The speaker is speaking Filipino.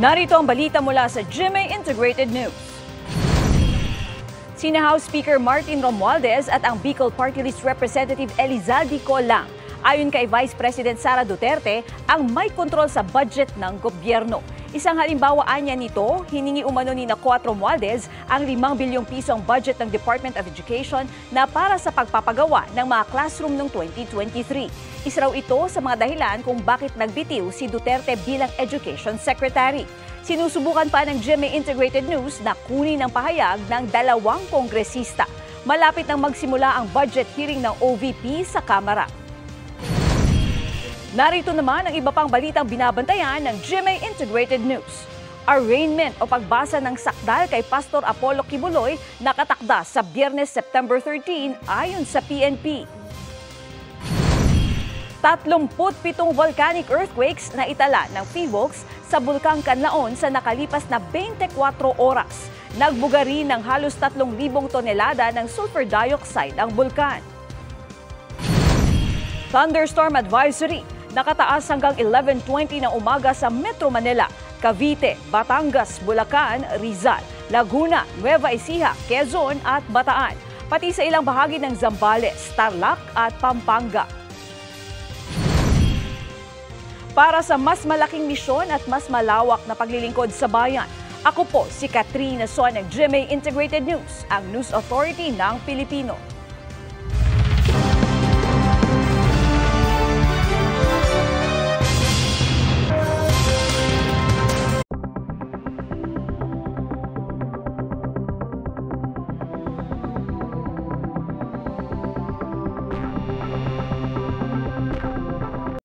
Narito ang balita mula sa GMA Integrated News. Sina House Speaker Martin Romualdez at ang Bicol Party List Representative Elizalde Colang, ayon kay Vice President Sara Duterte, ang may kontrol sa budget ng gobyerno. Isang halimbawa anya nito, hiningi umano ni Nacoat Romualdez ang 5 bilyong pisong budget ng Department of Education na para sa pagpapagawa ng mga classroom noong 2023. Isa raw ito sa mga dahilan kung bakit nagbitiw si Duterte bilang Education Secretary. Sinusubukan pa ng GMA Integrated News na kunin ang pahayag ng 2 kongresista. Malapit nang magsimula ang budget hearing ng OVP sa Kamara. Narito naman ang iba pang balitang binabantayan ng GMA Integrated News. Arraignment o pagbasa ng sakdal kay Pastor Apollo Kibuloy nakatakda sa Biyernes, September 13 ayon sa PNP. 37 volcanic earthquakes na itala ng PHIVOLCS sa Bulkang Canlaon sa nakalipas na 24 oras. Nagbuga rin ng halos 3,000 tonelada ng sulfur dioxide ang bulkan. Thunderstorm advisory. Nakataas hanggang 11:20 ng umaga sa Metro Manila, Cavite, Batangas, Bulacan, Rizal, Laguna, Nueva Ecija, Quezon at Bataan, pati sa ilang bahagi ng Zambales, Tarlac at Pampanga. Para sa mas malaking misyon at mas malawak na paglilingkod sa bayan, ako po si Katrina Son ng GMA Integrated News, ang News Authority ng Pilipino.